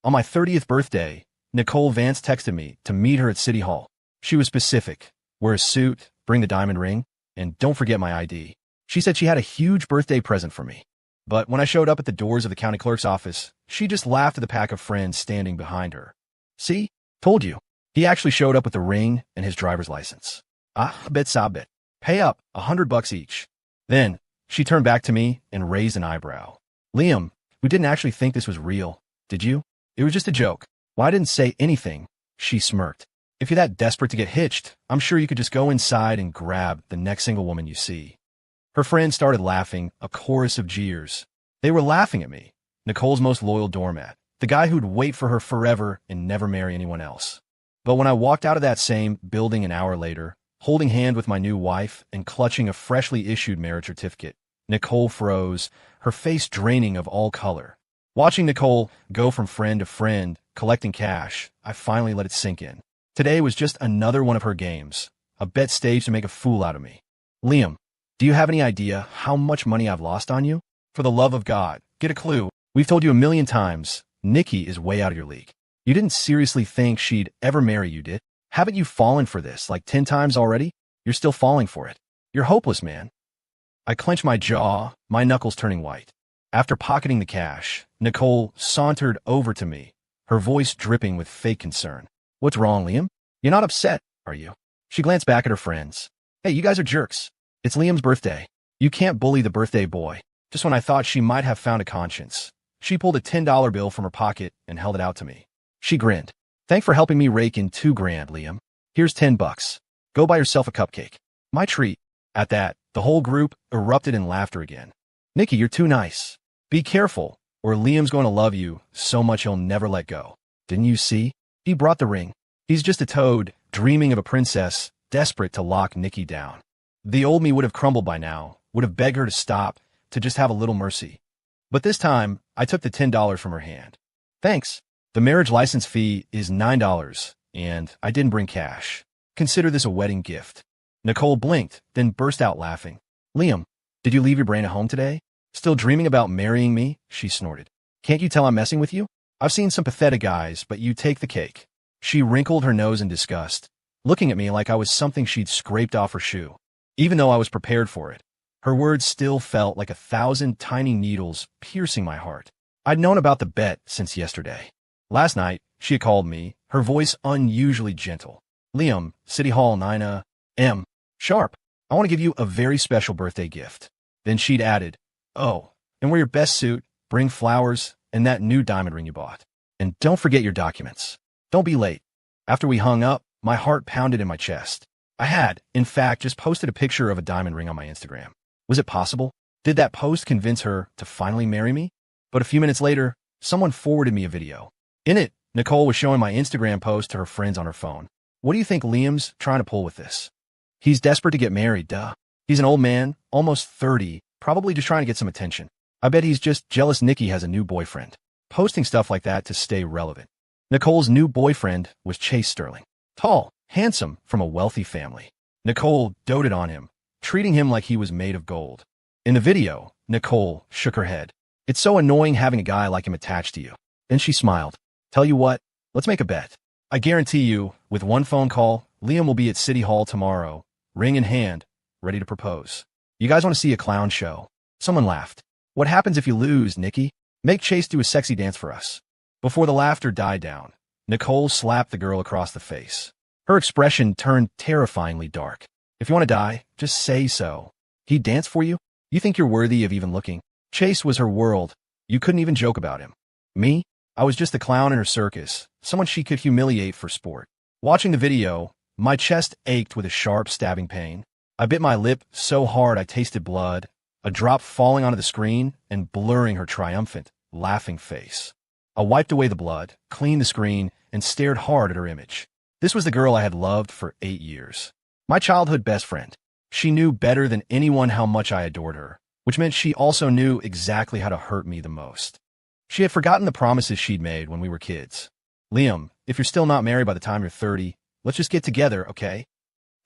On my 30th birthday, Nicole Vance texted me to meet her at City Hall. She was specific. Wear a suit, bring the diamond ring, and don't forget my ID. She said she had a huge birthday present for me. But when I showed up at the doors of the county clerk's office, she just laughed at the pack of friends standing behind her. See? Told you. He actually showed up with the ring and his driver's license. Bet. Pay up, $100 each. Then, she turned back to me and raised an eyebrow. Liam, we didn't actually think this was real, did you? It was just a joke. Well, I didn't say anything. She smirked. If you're that desperate to get hitched, I'm sure you could just go inside and grab the next single woman you see. Her friends started laughing, a chorus of jeers. They were laughing at me, Nicole's most loyal doormat, the guy who'd wait for her forever and never marry anyone else. But when I walked out of that same building an hour later, holding hand with my new wife and clutching a freshly issued marriage certificate, Nicole froze, her face draining of all color. Watching Nicole go from friend to friend, collecting cash, I finally let it sink in. Today was just another one of her games, a bet staged to make a fool out of me. Liam, do you have any idea how much money I've lost on you? For the love of God, get a clue. We've told you 1,000,000 times, Nikki is way out of your league. You didn't seriously think she'd ever marry you, did? Haven't you fallen for this like 10 times already? You're still falling for it. You're hopeless, man. I clenched my jaw, my knuckles turning white. After pocketing the cash, Nicole sauntered over to me, her voice dripping with fake concern. What's wrong, Liam? You're not upset, are you? She glanced back at her friends. Hey, you guys are jerks. It's Liam's birthday. You can't bully the birthday boy. Just when I thought she might have found a conscience, she pulled a $10 bill from her pocket and held it out to me. She grinned. Thanks for helping me rake in $2,000, Liam. Here's $10. Go buy yourself a cupcake. My treat. At that, the whole group erupted in laughter again. Nikki, you're too nice. Be careful, or Liam's going to love you so much he'll never let go. Didn't you see? He brought the ring. He's just a toad, dreaming of a princess, desperate to lock Nikki down. The old me would have crumbled by now, would have begged her to stop, to just have a little mercy. But this time, I took the $10 from her hand. Thanks. The marriage license fee is $9, and I didn't bring cash. Consider this a wedding gift. Nicole blinked, then burst out laughing. Liam, did you leave your brain at home today? Still dreaming about marrying me? She snorted. Can't you tell I'm messing with you? I've seen some pathetic guys, but you take the cake. She wrinkled her nose in disgust, looking at me like I was something she'd scraped off her shoe. Even though I was prepared for it, her words still felt like 1,000 tiny needles piercing my heart. I'd known about the bet since yesterday. Last night, she had called me, her voice unusually gentle. Liam, City Hall 9 a.m. sharp. I want to give you a very special birthday gift. Then she'd added, oh, and wear your best suit, bring flowers, and that new diamond ring you bought. And don't forget your documents. Don't be late. After we hung up, my heart pounded in my chest. I had, in fact, just posted a picture of a diamond ring on my Instagram. Was it possible? Did that post convince her to finally marry me? But a few minutes later, someone forwarded me a video. In it, Nicole was showing my Instagram post to her friends on her phone. What do you think Liam's trying to pull with this? He's desperate to get married, duh. He's an old man, almost 30, probably just trying to get some attention. I bet he's just jealous Nikki has a new boyfriend. Posting stuff like that to stay relevant. Nicole's new boyfriend was Chase Sterling. Tall, handsome, from a wealthy family. Nicole doted on him, treating him like he was made of gold. In the video, Nicole shook her head. It's so annoying having a guy like him attached to you. Then she smiled. Tell you what, let's make a bet. I guarantee you, with one phone call, Liam will be at City Hall tomorrow, ring in hand, ready to propose. You guys want to see a clown show? Someone laughed. What happens if you lose, Nikki? Make Chase do a sexy dance for us. Before the laughter died down, Nicole slapped the girl across the face. Her expression turned terrifyingly dark. If you want to die, just say so. He'd dance for you? You think you're worthy of even looking? Chase was her world. You couldn't even joke about him. Me? I was just a clown in her circus, someone she could humiliate for sport. Watching the video, my chest ached with a sharp stabbing pain. I bit my lip so hard I tasted blood, a drop falling onto the screen and blurring her triumphant, laughing face. I wiped away the blood, cleaned the screen, and stared hard at her image. This was the girl I had loved for 8 years. My childhood best friend. She knew better than anyone how much I adored her, which meant she also knew exactly how to hurt me the most. She had forgotten the promises she'd made when we were kids. Liam, if you're still not married by the time you're 30, let's just get together, okay?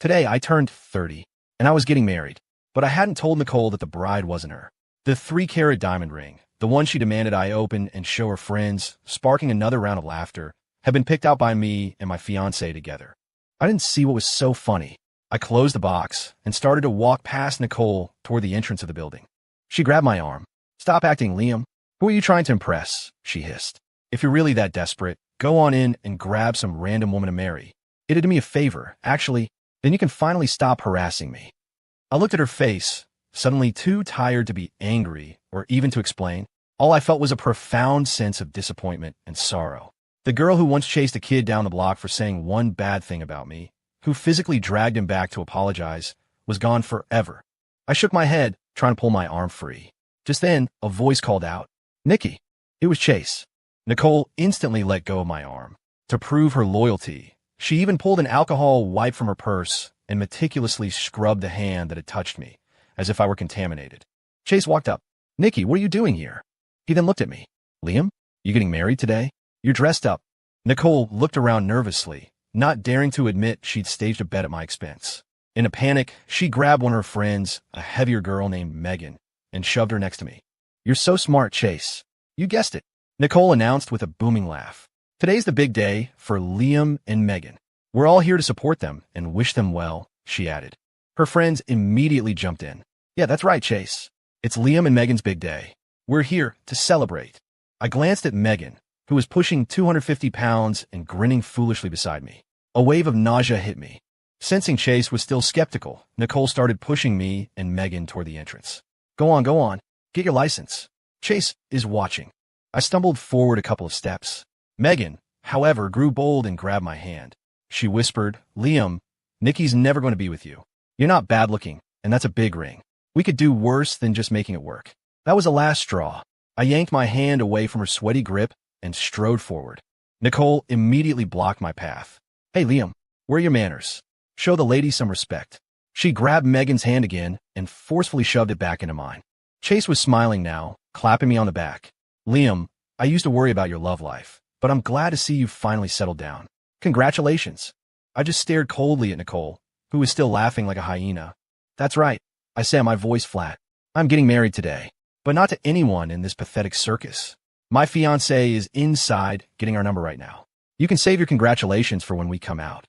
Today, I turned 30, and I was getting married, but I hadn't told Nicole that the bride wasn't her. The 3-carat diamond ring, The one she demanded I open and show her friends, sparking another round of laughter, had been picked out by me and my fiancé together. I didn't see what was so funny. I closed the box and started to walk past Nicole toward the entrance of the building. She grabbed my arm. "Stop acting, Liam. Who are you trying to impress?" she hissed. "If you're really that desperate, go on in and grab some random woman to marry. It'd do me a favor, actually, then you can finally stop harassing me." I looked at her face, suddenly too tired to be angry or even to explain. All I felt was a profound sense of disappointment and sorrow. The girl who once chased a kid down the block for saying one bad thing about me, who physically dragged him back to apologize, was gone forever. I shook my head, trying to pull my arm free. Just then, a voice called out, "Nikki." It was Chase. Nicole instantly let go of my arm. To prove her loyalty, she even pulled an alcohol wipe from her purse and meticulously scrubbed the hand that had touched me, as if I were contaminated. Chase walked up. "Nikki, what are you doing here?" He then looked at me. "Liam, you getting married today? You're dressed up." Nicole looked around nervously, not daring to admit she'd staged a bet at my expense. In a panic, she grabbed one of her friends, a heavier girl named Megan, and shoved her next to me. "You're so smart, Chase. You guessed it," Nicole announced with a booming laugh. "Today's the big day for Liam and Megan. We're all here to support them and wish them well," she added. Her friends immediately jumped in. "Yeah, that's right, Chase. It's Liam and Megan's big day. We're here to celebrate." I glanced at Megan, who was pushing 250 pounds and grinning foolishly beside me. A wave of nausea hit me. Sensing Chase was still skeptical, Nicole started pushing me and Megan toward the entrance. Go on. Get your license. Chase is watching." I stumbled forward a couple of steps. Megan, however, grew bold and grabbed my hand. She whispered, "Liam, Nikki's never going to be with you. You're not bad looking, and that's a big ring. We could do worse than just making it work." That was the last straw. I yanked my hand away from her sweaty grip and strode forward. Nicole immediately blocked my path. "Hey, Liam, where are your manners? Show the lady some respect." She grabbed Megan's hand again and forcefully shoved it back into mine. Chase was smiling now, clapping me on the back. "Liam, I used to worry about your love life, but I'm glad to see you finally settled down. Congratulations." I just stared coldly at Nicole, who was still laughing like a hyena. "That's right," I said, my voice flat. "I'm getting married today, but not to anyone in this pathetic circus. My fiancé is inside getting our number right now. You can save your congratulations for when we come out."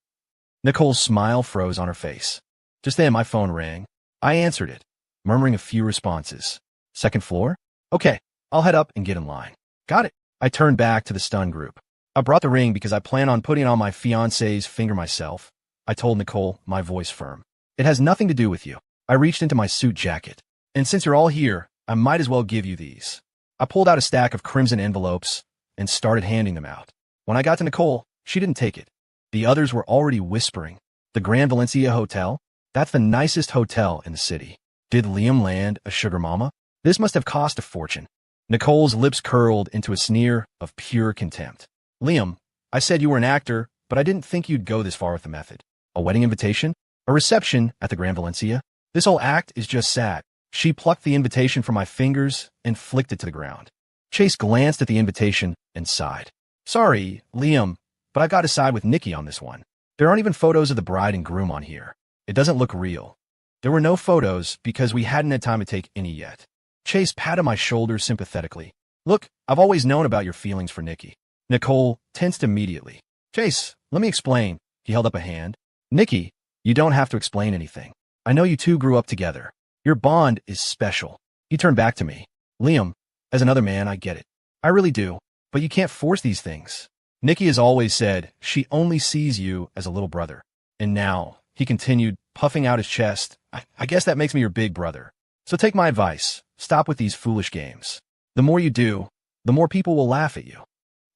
Nicole's smile froze on her face. Just then, my phone rang. I answered it, murmuring a few responses. "Second floor? Okay, I'll head up and get in line." "Got it." I turned back to the stunned group. "I brought the ring because I plan on putting it on my fiancé's finger myself," I told Nicole, my voice firm. "It has nothing to do with you." I reached into my suit jacket. "And since you're all here, I might as well give you these." I pulled out a stack of crimson envelopes and started handing them out. When I got to Nicole, she didn't take it. The others were already whispering. "The Grand Valencia Hotel? That's the nicest hotel in the city. Did Liam land a sugar mama? This must have cost a fortune." Nicole's lips curled into a sneer of pure contempt. "Liam, I said you were an actor, but I didn't think you'd go this far with the method. A wedding invitation? A reception at the Grand Valencia? This whole act is just sad." She plucked the invitation from my fingers and flicked it to the ground. Chase glanced at the invitation and sighed. "Sorry, Liam, but I've got to side with Nikki on this one. There aren't even photos of the bride and groom on here. It doesn't look real." There were no photos because we hadn't had time to take any yet. Chase patted my shoulder sympathetically. "Look, I've always known about your feelings for Nikki." Nicole tensed immediately. "Chase, let me explain." He held up a hand. "Nikki, you don't have to explain anything. I know you two grew up together. Your bond is special." He turned back to me. "Liam, as another man, I get it. I really do. But you can't force these things. Nikki has always said she only sees you as a little brother. And now," he continued, puffing out his chest, I guess that makes me your big brother. So take my advice. Stop with these foolish games. The more you do, the more people will laugh at you."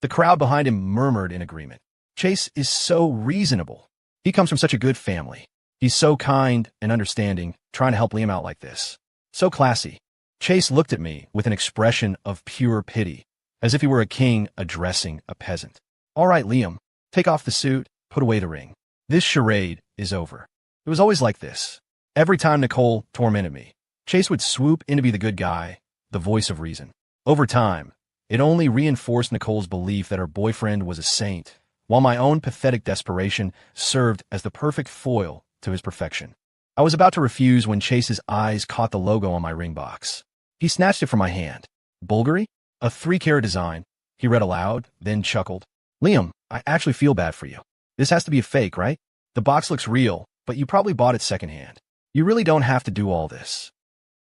The crowd behind him murmured in agreement. "Chase is so reasonable. He comes from such a good family. He's so kind and understanding, trying to help Liam out like this. So classy." Chase looked at me with an expression of pure pity, as if he were a king addressing a peasant. "All right, Liam, take off the suit, put away the ring. This charade is over." It was always like this. Every time Nicole tormented me, Chase would swoop in to be the good guy, the voice of reason. Over time, it only reinforced Nicole's belief that her boyfriend was a saint, while my own pathetic desperation served as the perfect foil to his perfection. I was about to refuse when Chase's eyes caught the logo on my ring box. He snatched it from my hand. "Bulgari?" A 3-carat design, he read aloud, then chuckled. Liam, I actually feel bad for you. This has to be a fake, right? The box looks real, but you probably bought it secondhand. You really don't have to do all this.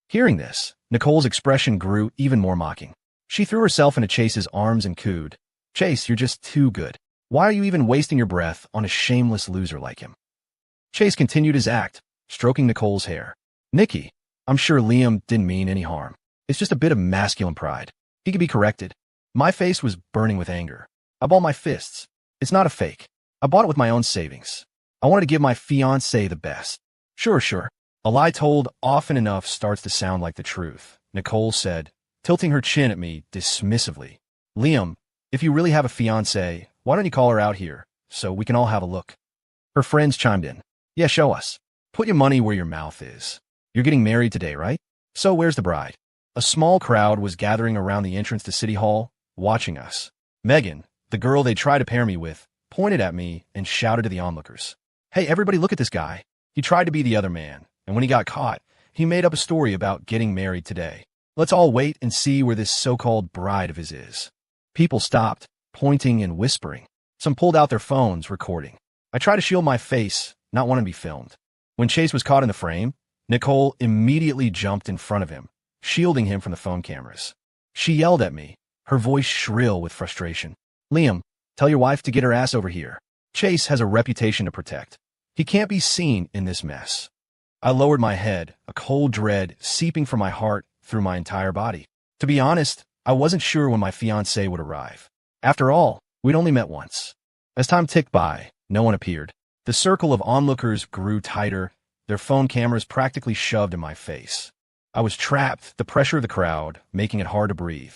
Hearing this, Nicole's expression grew even more mocking. She threw herself into Chase's arms and cooed. Chase, you're just too good. Why are you even wasting your breath on a shameless loser like him? Chase continued his act, stroking Nicole's hair. Nikki, I'm sure Liam didn't mean any harm. It's just a bit of masculine pride. He could be corrected. My face was burning with anger. I balled my fists. It's not a fake. I bought it with my own savings. I wanted to give my fiancée the best. Sure. A lie told often enough starts to sound like the truth, Nicole said, tilting her chin at me dismissively. Liam, if you really have a fiancée, why don't you call her out here, so we can all have a look? Her friends chimed in. Yeah, show us. Put your money where your mouth is. You're getting married today, right? So where's the bride? A small crowd was gathering around the entrance to City Hall, watching us. Megan, the girl they tried to pair me with, pointed at me and shouted to the onlookers. Hey, everybody look at this guy. He tried to be the other man, and when he got caught, he made up a story about getting married today. Let's all wait and see where this so-called bride of his is. People stopped, pointing and whispering. Some pulled out their phones, recording. I tried to shield my face, not wanting to be filmed. When Chase was caught in the frame, Nicole immediately jumped in front of him, shielding him from the phone cameras. She yelled at me, her voice shrill with frustration. Liam, tell your wife to get her ass over here. Chase has a reputation to protect. He can't be seen in this mess. I lowered my head, a cold dread seeping from my heart through my entire body. To be honest, I wasn't sure when my fiancé would arrive. After all, we'd only met once. As time ticked by, no one appeared. The circle of onlookers grew tighter, their phone cameras practically shoved in my face. I was trapped, the pressure of the crowd making it hard to breathe.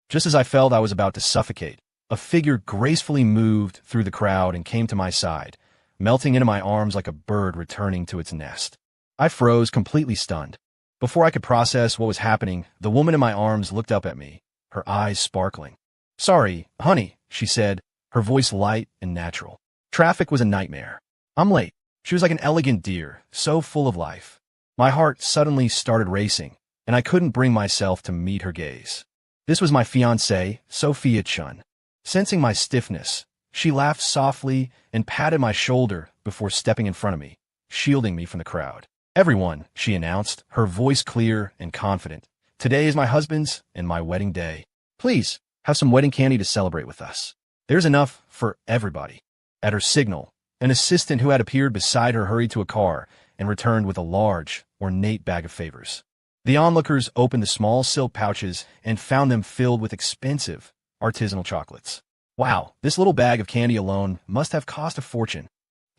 Just as I felt I was about to suffocate, a figure gracefully moved through the crowd and came to my side, melting into my arms like a bird returning to its nest. I froze, completely stunned. Before I could process what was happening, the woman in my arms looked up at me, her eyes sparkling. Sorry, honey, she said, her voice light and natural. Traffic was a nightmare. I'm late. She was like an elegant deer, so full of life. My heart suddenly started racing, and I couldn't bring myself to meet her gaze. This was my fiancée, Sophia Chun. Sensing my stiffness, she laughed softly and patted my shoulder before stepping in front of me, shielding me from the crowd. Everyone, she announced, her voice clear and confident. Today is my husband's and my wedding day. Please, have some wedding candy to celebrate with us. There's enough for everybody. At her signal, an assistant who had appeared beside her hurried to a car and returned with a large, ornate bag of favors. The onlookers opened the small silk pouches and found them filled with expensive, artisanal chocolates. Wow, this little bag of candy alone must have cost a fortune.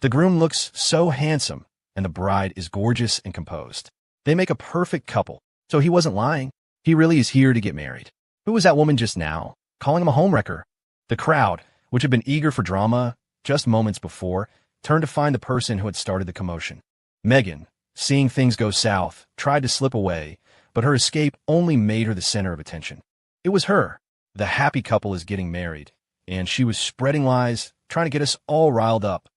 The groom looks so handsome, and the bride is gorgeous and composed. They make a perfect couple, so he wasn't lying. He really is here to get married. Who was that woman just now, calling him a homewrecker? The crowd, which had been eager for drama just moments before, turned to find the person who had started the commotion. Megan, seeing things go south, tried to slip away, but her escape only made her the center of attention. It was her. The happy couple is getting married, and she was spreading lies, trying to get us all riled up.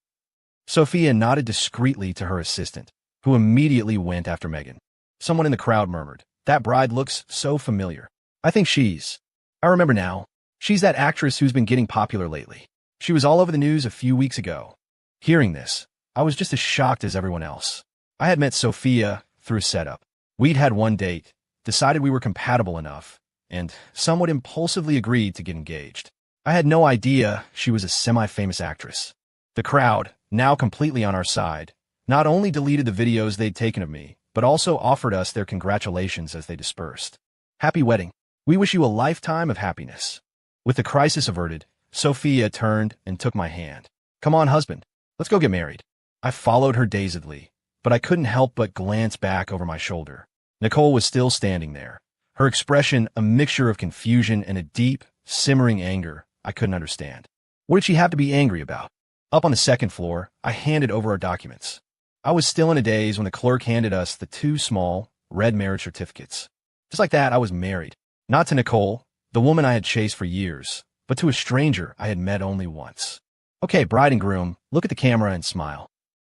Sophia nodded discreetly to her assistant, who immediately went after Megan. Someone in the crowd murmured, "That bride looks so familiar. I think I remember now. She's that actress who's been getting popular lately. She was all over the news a few weeks ago." Hearing this, I was just as shocked as everyone else. I had met Sophia through a setup. We'd had one date, decided we were compatible enough, and somewhat impulsively agreed to get engaged. I had no idea she was a semi-famous actress. The crowd, now completely on our side, not only deleted the videos they'd taken of me, but also offered us their congratulations as they dispersed. Happy wedding. We wish you a lifetime of happiness. With the crisis averted, Sophia turned and took my hand. Come on, husband. Let's go get married. I followed her dazedly, but I couldn't help but glance back over my shoulder. Nicole was still standing there, her expression a mixture of confusion and a deep, simmering anger I couldn't understand. What did she have to be angry about? Up on the second floor, I handed over our documents. I was still in a daze when the clerk handed us the 2 small, red marriage certificates. Just like that, I was married. Not to Nicole, the woman I had chased for years, but to a stranger I had met only once. Okay, bride and groom, look at the camera and smile.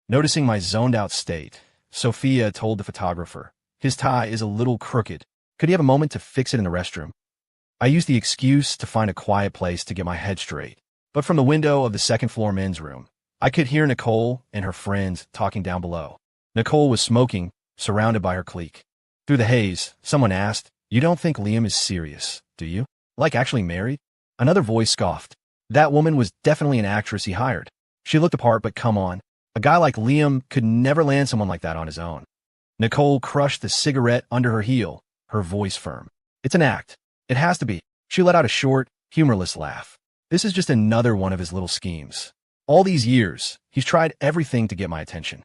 Noticing my zoned-out state, Sophia told the photographer, "His tie is a little crooked. Could he have a moment to fix it in the restroom?" I used the excuse to find a quiet place to get my head straight. But from the window of the second-floor men's room, I could hear Nicole and her friends talking down below. Nicole was smoking, surrounded by her clique. Through the haze, someone asked, "You don't think Liam is serious, do you? Like actually married?" Another voice scoffed. That woman was definitely an actress he hired. She looked apart, but come on. A guy like Liam could never land someone like that on his own. Nicole crushed the cigarette under her heel, her voice firm. "It's an act. It has to be." She let out a short, humorless laugh. "This is just another one of his little schemes. All these years, he's tried everything to get my attention."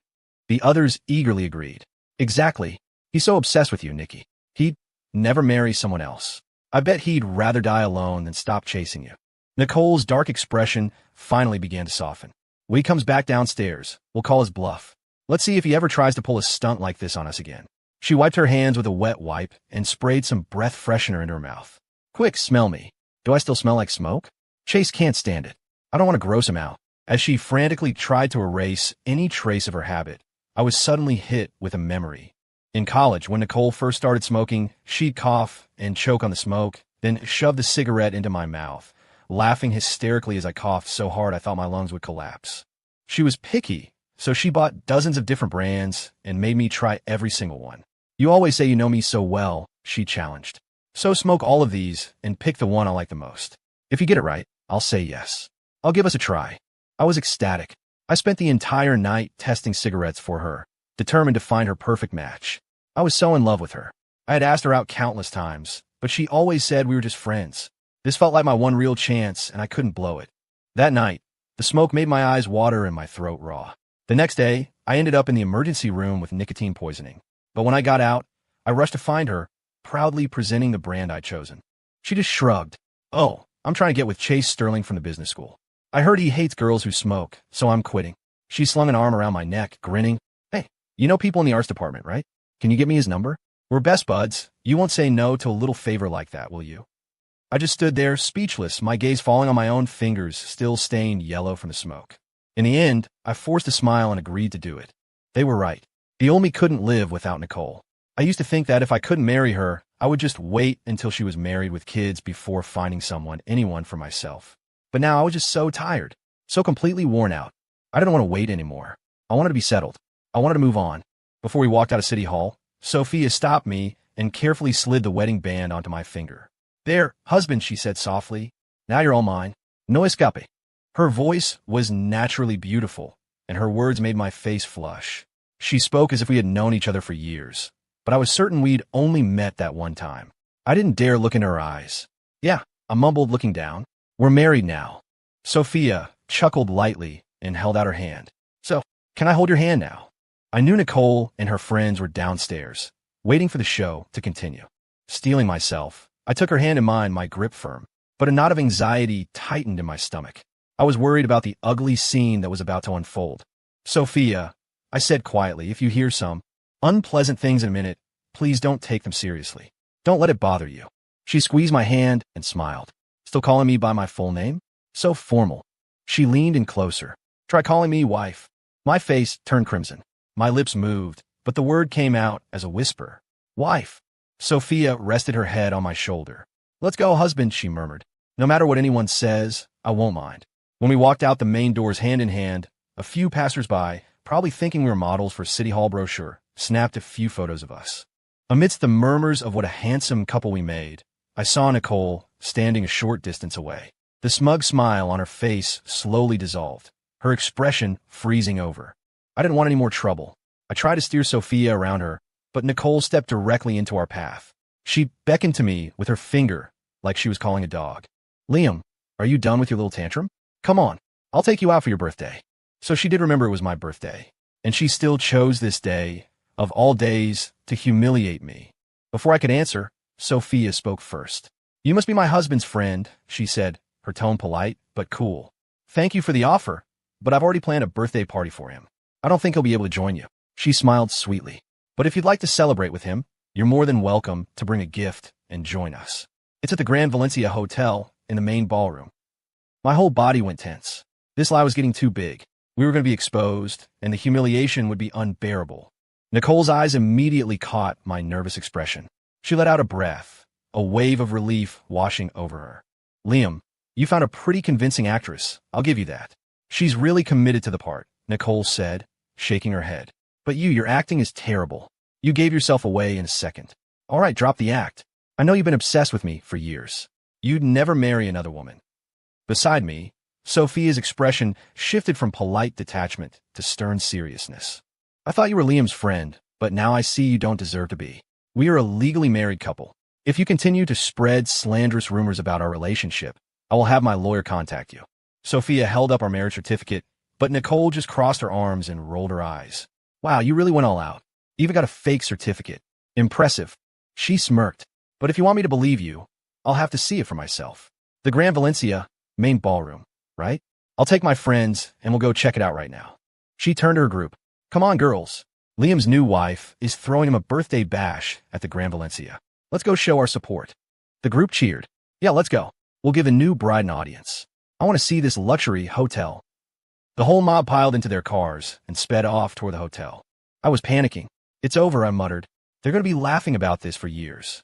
The others eagerly agreed. "Exactly. He's so obsessed with you, Nikki. He'd never marry someone else. I bet he'd rather die alone than stop chasing you." Nicole's dark expression finally began to soften. "When he comes back downstairs, we'll call his bluff. Let's see if he ever tries to pull a stunt like this on us again." She wiped her hands with a wet wipe and sprayed some breath freshener into her mouth. "Quick, smell me. Do I still smell like smoke?" Chase can't stand it. I don't want to gross him out. As she frantically tried to erase any trace of her habit, I was suddenly hit with a memory. In college, when Nicole first started smoking, she'd cough and choke on the smoke, then shove the cigarette into my mouth, laughing hysterically as I coughed so hard I thought my lungs would collapse. She was picky, so she bought dozens of different brands and made me try every single one. "You always say you know me so well," she challenged. "So smoke all of these and pick the one I like the most. If you get it right, I'll say yes. I'll give us a try." I was ecstatic. I spent the entire night testing cigarettes for her, determined to find her perfect match. I was so in love with her. I had asked her out countless times, but she always said we were just friends. This felt like my one real chance, and I couldn't blow it. That night, the smoke made my eyes water and my throat raw. The next day, I ended up in the emergency room with nicotine poisoning. But when I got out, I rushed to find her, proudly presenting the brand I'd chosen. She just shrugged. "Oh, I'm trying to get with Chase Sterling from the business school. I heard he hates girls who smoke, so I'm quitting." She slung an arm around my neck, grinning. "Hey, you know people in the arts department, right? Can you get me his number? We're best buds. You won't say no to a little favor like that, will you?" I just stood there, speechless, my gaze falling on my own fingers, still stained yellow from the smoke. In the end, I forced a smile and agreed to do it. They were right. The old me couldn't live without Nicole. I used to think that if I couldn't marry her, I would just wait until she was married with kids before finding anyone for myself. But now I was just so tired, so completely worn out. I didn't want to wait anymore. I wanted to be settled. I wanted to move on. Before we walked out of City Hall, Sophia stopped me and carefully slid the wedding band onto my finger. "There, husband," she said softly. "Now you're all mine. No escape." Her voice was naturally beautiful, and her words made my face flush. She spoke as if we had known each other for years, but I was certain we'd only met that one time. I didn't dare look in her eyes. "Yeah," I mumbled, looking down. "We're married now." Sophia chuckled lightly and held out her hand. "So, can I hold your hand now?" I knew Nicole and her friends were downstairs, waiting for the show to continue. Steeling myself, I took her hand in mine, my grip firm, but a knot of anxiety tightened in my stomach. I was worried about the ugly scene that was about to unfold. "Sophia," I said quietly, "if you hear some unpleasant things in a minute, please don't take them seriously. Don't let it bother you." She squeezed my hand and smiled. "Still calling me by my full name? So formal." She leaned in closer. "Try calling me wife." My face turned crimson. My lips moved, but the word came out as a whisper. "Wife." Sophia rested her head on my shoulder. "Let's go, husband," she murmured. "No matter what anyone says, I won't mind." When we walked out the main doors hand in hand, a few passers-by, probably thinking we were models for City Hall brochure, snapped a few photos of us. Amidst the murmurs of what a handsome couple we made, I saw Nicole standing a short distance away. The smug smile on her face slowly dissolved, her expression freezing over. I didn't want any more trouble. I tried to steer Sophia around her, but Nicole stepped directly into our path. She beckoned to me with her finger, like she was calling a dog. "Liam, are you done with your little tantrum? Come on, I'll take you out for your birthday." So she did remember it was my birthday, and she still chose this day, of all days, to humiliate me. Before I could answer, Sophia spoke first. "You must be my husband's friend," she said, her tone polite, but cool. "Thank you for the offer, but I've already planned a birthday party for him. I don't think he'll be able to join you." She smiled sweetly. "But if you'd like to celebrate with him, you're more than welcome to bring a gift and join us. It's at the Grand Valencia Hotel in the main ballroom." My whole body went tense. This lie was getting too big. We were going to be exposed, and the humiliation would be unbearable. Nicole's eyes immediately caught my nervous expression. She let out a breath, a wave of relief washing over her. Liam, you found a pretty convincing actress, I'll give you that. She's really committed to the part, Nicole said, shaking her head. But your acting is terrible. You gave yourself away in a second. All right, drop the act. I know you've been obsessed with me for years. You'd never marry another woman. Beside me, Sophia's expression shifted from polite detachment to stern seriousness. I thought you were Liam's friend, but now I see you don't deserve to be. We are a legally married couple. If you continue to spread slanderous rumors about our relationship, I will have my lawyer contact you. Sophia held up our marriage certificate, but Nicole just crossed her arms and rolled her eyes. Wow, you really went all out. Even got a fake certificate. Impressive. She smirked. But if you want me to believe you, I'll have to see it for myself. The Grand Valencia, main ballroom, right? I'll take my friends and we'll go check it out right now. She turned to her group. Come on, girls. Liam's new wife is throwing him a birthday bash at the Grand Valencia. Let's go show our support. The group cheered. Yeah, let's go. We'll give a new bride an audience. I want to see this luxury hotel. The whole mob piled into their cars and sped off toward the hotel. I was panicking. It's over, I muttered. They're going to be laughing about this for years.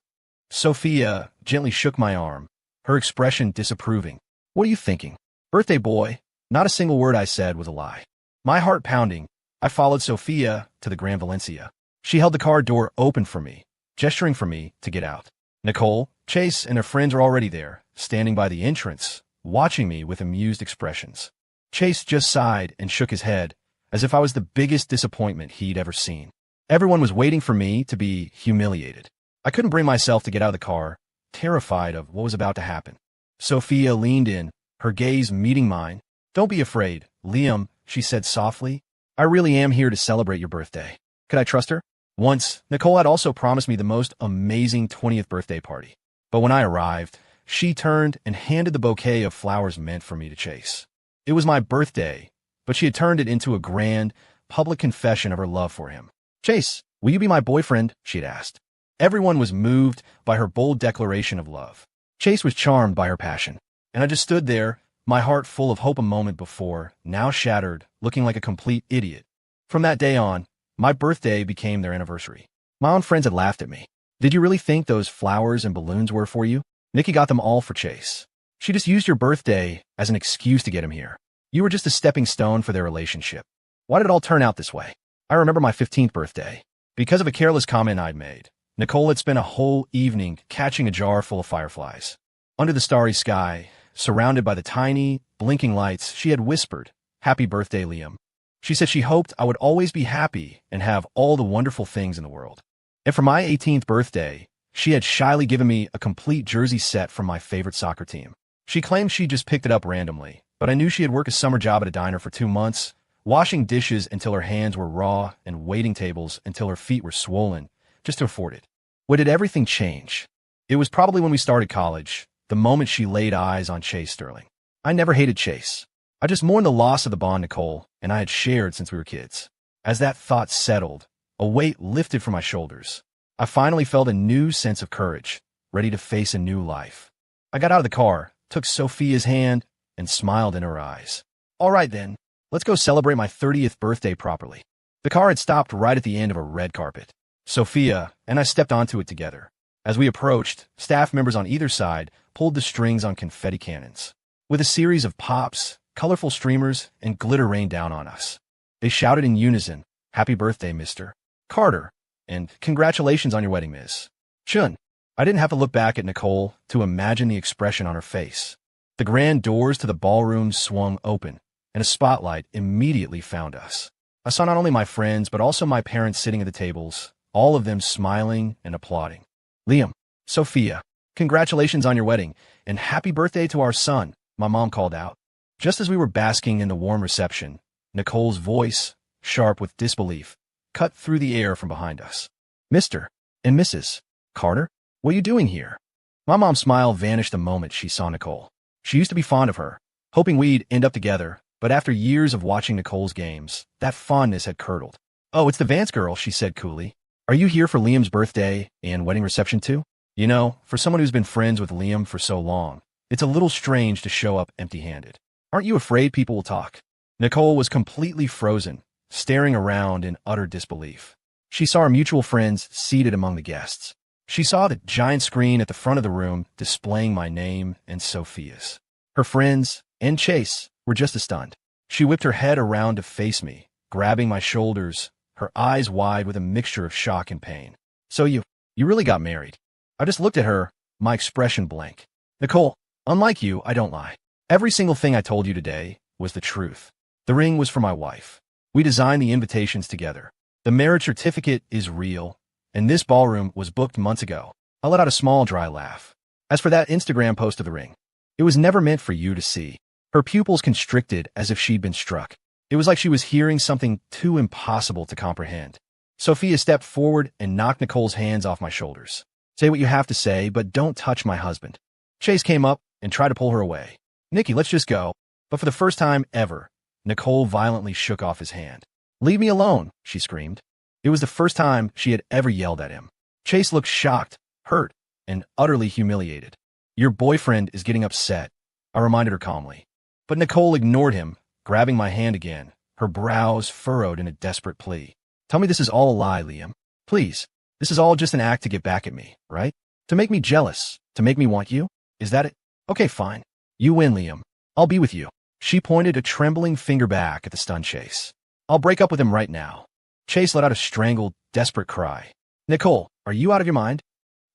Sophia gently shook my arm, her expression disapproving. What are you thinking? Birthday boy. Not a single word I said was a lie. My heart pounding, I followed Sophia to the Grand Valencia. She held the car door open for me, gesturing for me to get out. Nicole, Chase, and their friends are already there, standing by the entrance, watching me with amused expressions. Chase just sighed and shook his head, as if I was the biggest disappointment he'd ever seen. Everyone was waiting for me to be humiliated. I couldn't bring myself to get out of the car, terrified of what was about to happen. Sophia leaned in, her gaze meeting mine. Don't be afraid, Liam, she said softly. I really am here to celebrate your birthday. Could I trust her? Once, Nicole had also promised me the most amazing 20th birthday party. But when I arrived, she turned and handed the bouquet of flowers meant for me to Chase. It was my birthday, but she had turned it into a grand, public confession of her love for him. Chase, will you be my boyfriend? She had asked. Everyone was moved by her bold declaration of love. Chase was charmed by her passion, and I just stood there, my heart full of hope a moment before, now shattered, looking like a complete idiot. From that day on, my birthday became their anniversary. My own friends had laughed at me. Did you really think those flowers and balloons were for you? Nikki got them all for Chase. She just used your birthday as an excuse to get him here. You were just a stepping stone for their relationship. Why did it all turn out this way? I remember my 15th birthday. Because of a careless comment I'd made, Nicole had spent a whole evening catching a jar full of fireflies. Under the starry sky, surrounded by the tiny, blinking lights, she had whispered, "Happy birthday, Liam." She said she hoped I would always be happy and have all the wonderful things in the world. And for my 18th birthday, she had shyly given me a complete jersey set from my favorite soccer team. She claimed she just picked it up randomly, but I knew she had worked a summer job at a diner for 2 months, washing dishes until her hands were raw and waiting tables until her feet were swollen, just to afford it. When did everything change? It was probably when we started college, the moment she laid eyes on Chase Sterling. I never hated Chase. I just mourned the loss of the bond Nicole and I had shared since we were kids. As that thought settled, a weight lifted from my shoulders. I finally felt a new sense of courage, ready to face a new life. I got out of the car, took Sophia's hand, and smiled in her eyes. All right then, let's go celebrate my 30th birthday properly. The car had stopped right at the end of a red carpet. Sophia and I stepped onto it together. As we approached, staff members on either side pulled the strings on confetti cannons. With a series of pops, colorful streamers, and glitter rained down on us. They shouted in unison, "Happy birthday, Mr. Carter," and "Congratulations on your wedding, Miss Chun." I didn't have to look back at Nicole to imagine the expression on her face. The grand doors to the ballroom swung open, and a spotlight immediately found us. I saw not only my friends, but also my parents sitting at the tables, all of them smiling and applauding. "Liam, Sophia, congratulations on your wedding, and happy birthday to our son," my mom called out. Just as we were basking in the warm reception, Nicole's voice, sharp with disbelief, cut through the air from behind us. "Mr. and Mrs. Carter, what are you doing here?" My mom's smile vanished the moment she saw Nicole. She used to be fond of her, hoping we'd end up together, but after years of watching Nicole's games, that fondness had curdled. "Oh, it's the Vance girl," she said coolly. "Are you here for Liam's birthday and wedding reception too?" You know, for someone who's been friends with Liam for so long, it's a little strange to show up empty-handed. Aren't you afraid people will talk? Nicole was completely frozen, staring around in utter disbelief. She saw our mutual friends seated among the guests. She saw the giant screen at the front of the room displaying my name and Sophia's. Her friends and Chase were just as stunned. She whipped her head around to face me, grabbing my shoulders, her eyes wide with a mixture of shock and pain. So you really got married. I just looked at her, my expression blank. Nicole, unlike you, I don't lie. Every single thing I told you today was the truth. The ring was for my wife. We designed the invitations together. The marriage certificate is real, and this ballroom was booked months ago. I let out a small, dry laugh. As for that Instagram post of the ring, it was never meant for you to see. Her pupils constricted as if she'd been struck. It was like she was hearing something too impossible to comprehend. Sophia stepped forward and knocked Nicole's hands off my shoulders. Say what you have to say, but don't touch my husband. Chase came up and tried to pull her away. Nikki, let's just go. But for the first time ever, Nicole violently shook off his hand. Leave me alone, she screamed. It was the first time she had ever yelled at him. Chase looked shocked, hurt, and utterly humiliated. Your boyfriend is getting upset, I reminded her calmly. But Nicole ignored him, grabbing my hand again, her brows furrowed in a desperate plea. Tell me this is all a lie, Liam. Please, this is all just an act to get back at me, right? To make me jealous, to make me want you? Is that it? Okay, fine. You win, Liam. I'll be with you. She pointed a trembling finger back at the stunned Chase. I'll break up with him right now. Chase let out a strangled, desperate cry. Nicole, are you out of your mind?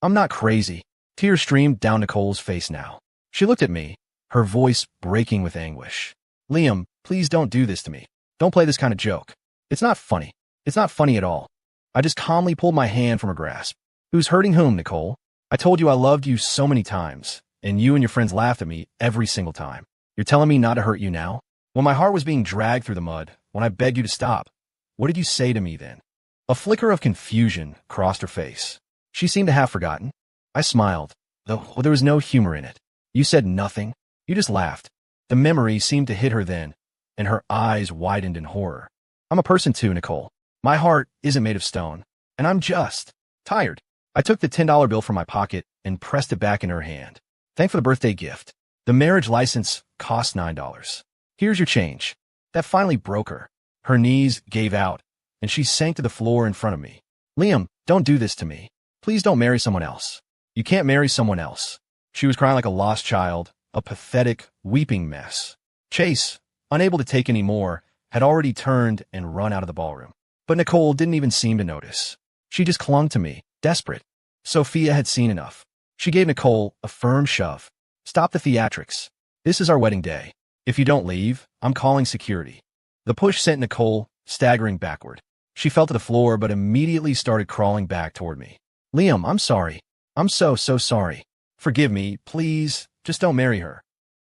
I'm not crazy. Tears streamed down Nicole's face now. She looked at me, her voice breaking with anguish. Liam, please don't do this to me. Don't play this kind of joke. It's not funny. It's not funny at all. I just calmly pulled my hand from her grasp. Who's hurting whom, Nicole? I told you I loved you so many times, and you and your friends laughed at me every single time. You're telling me not to hurt you now? When my heart was being dragged through the mud, when I begged you to stop, what did you say to me then? A flicker of confusion crossed her face. She seemed to have forgotten. I smiled, though there was no humor in it. You said nothing. You just laughed. The memory seemed to hit her then, and her eyes widened in horror. I'm a person too, Nicole. My heart isn't made of stone, and I'm just tired. I took the $10 bill from my pocket and pressed it back in her hand. Thanks for the birthday gift. The marriage license cost $9. Here's your change. That finally broke her. Her knees gave out, and she sank to the floor in front of me. Liam, don't do this to me. Please don't marry someone else. You can't marry someone else. She was crying like a lost child, a pathetic, weeping mess. Chase, unable to take any more, had already turned and run out of the ballroom. But Nicole didn't even seem to notice. She just clung to me, desperate. Sophia had seen enough. She gave Nicole a firm shove. Stop the theatrics. This is our wedding day. If you don't leave, I'm calling security. The push sent Nicole staggering backward. She fell to the floor but immediately started crawling back toward me. Liam, I'm sorry. I'm so sorry. Forgive me, please. Just don't marry her.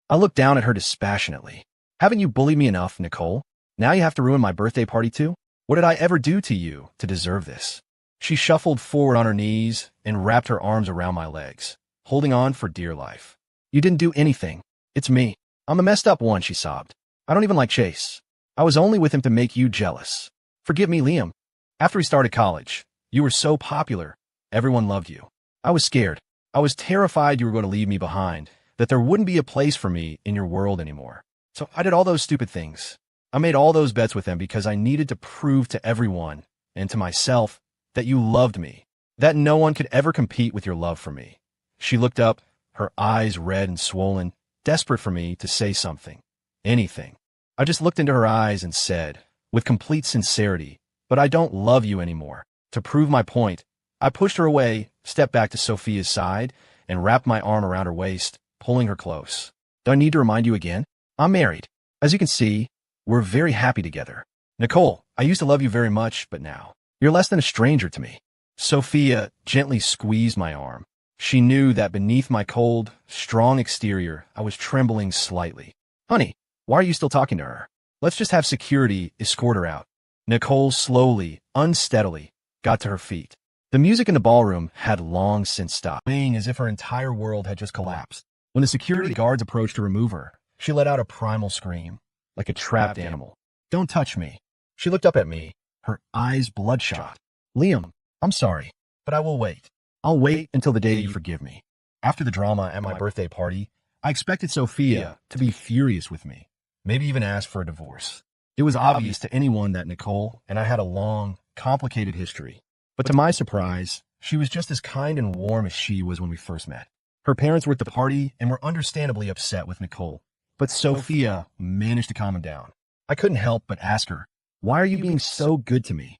I looked down at her dispassionately. Haven't you bullied me enough, Nicole? Now you have to ruin my birthday party too? What did I ever do to you to deserve this? She shuffled forward on her knees and wrapped her arms around my legs, holding on for dear life. You didn't do anything. It's me. I'm the messed up one, she sobbed. I don't even like Chase. I was only with him to make you jealous. Forgive me, Liam. After we started college, you were so popular. Everyone loved you. I was scared. I was terrified you were going to leave me behind, that there wouldn't be a place for me in your world anymore. So I did all those stupid things. I made all those bets with them because I needed to prove to everyone and to myself that you loved me, that no one could ever compete with your love for me. She looked up, her eyes red and swollen, desperate for me to say something, anything. I just looked into her eyes and said, with complete sincerity, but I don't love you anymore. To prove my point, I pushed her away, stepped back to Sophia's side, and wrapped my arm around her waist, pulling her close. Do I need to remind you again? I'm married. As you can see, we're very happy together. Nicole, I used to love you very much, but now you're less than a stranger to me. Sophia gently squeezed my arm. She knew that beneath my cold, strong exterior, I was trembling slightly. Honey, why are you still talking to her? Let's just have security escort her out. Nicole slowly, unsteadily, got to her feet. The music in the ballroom had long since stopped, playing as if her entire world had just collapsed. When the security guards approached to remove her, she let out a primal scream, like a trapped animal. Don't touch me. She looked up at me, her eyes bloodshot. Liam, I'm sorry, but I will wait. I'll wait until the day you forgive me. After the drama at my birthday party, I expected Sophia to be furious with me, maybe even ask for a divorce. It was obvious to anyone that Nicole and I had a long, complicated history. But to my surprise, She was just as kind and warm as she was when we first met. Her parents were at the party and were understandably upset with Nicole, but Sophia managed to calm him down. I couldn't help but ask her, "Why are you being so good to me?"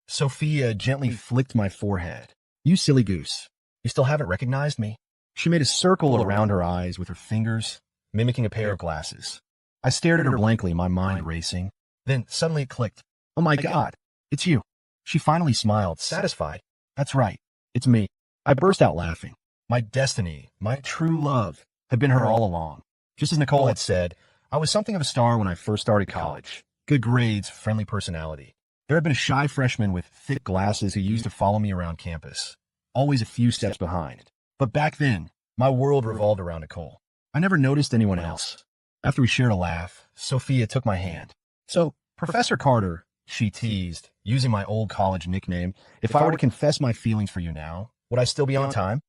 Sophia gently flicked my forehead. "You silly goose. You still haven't recognized me?" She made a circle around her eyes with her fingers, mimicking a pair of glasses. I stared at her blankly, my mind racing. Then suddenly it clicked. "Oh my God, it's you." She finally smiled, satisfied. "That's right, it's me." I burst out laughing. My destiny, my true love, had been her all along. Just as Nicole had said, I was something of a star when I first started college. Good grades, friendly personality. There had been a shy freshman with thick glasses who used to follow me around campus, always a few steps behind. But back then, my world revolved around Nicole. I never noticed anyone else. After we shared a laugh, Sophia took my hand. "So, Professor Carter," she teased, using my old college nickname, "if I were to confess my feelings for you now, would I still be on time?"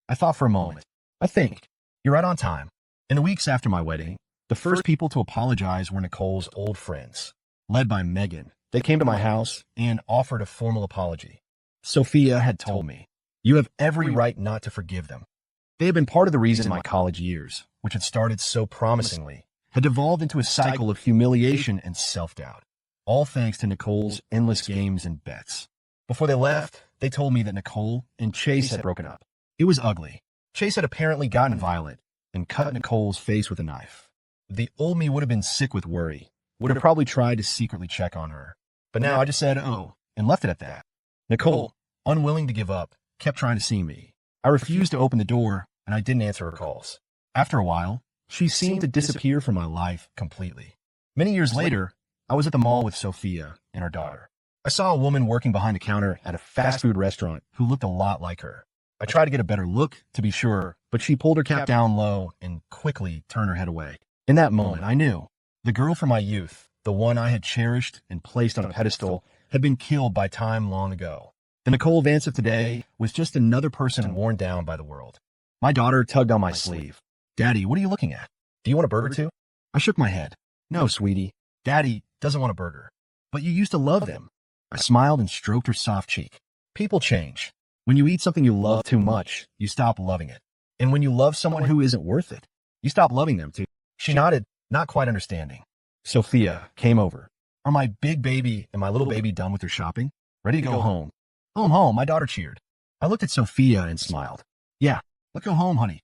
I thought for a moment. I think you're right on time. In the weeks after my wedding, the first people to apologize were Nicole's old friends, led by Megan. They came to my house and offered a formal apology. Sophia had told me, "You have every right not to forgive them." They had been part of the reason my college years, which had started so promisingly, had devolved into a cycle of humiliation and self-doubt, all thanks to Nicole's endless games and bets. Before they left, they told me that Nicole and Chase had broken up. It was ugly. Chase had apparently gotten violent and cut Nicole's face with a knife. The old me would have been sick with worry, would have probably tried to secretly check on her. But now I just said, "Oh," and left it at that. Nicole, unwilling to give up, kept trying to see me. I refused to open the door, and I didn't answer her calls. After a while, she seemed to disappear from my life completely. Many years later, I was at the mall with Sophia and her daughter. I saw a woman working behind a counter at a fast food restaurant who looked a lot like her. I tried to get a better look, to be sure, but she pulled her cap down low and quickly turned her head away. In that moment, I knew. The girl from my youth, the one I had cherished and placed on a pedestal, had been killed by time long ago. The Nicole Vance of today was just another person worn down by the world. My daughter tugged on my sleeve. "Daddy, what are you looking at? Do you want a burger too?" I shook my head. "No, sweetie. Daddy doesn't want a burger." "But you used to love them." I smiled and stroked her soft cheek. People change. When you eat something you love too much, you stop loving it. And when you love someone who isn't worth it, you stop loving them too. She nodded, not quite understanding. Sophia came over. "Are my big baby and my little baby done with their shopping? Ready to go home?" "Home, home," my daughter cheered. I looked at Sophia and smiled. "Yeah, let's go home, honey."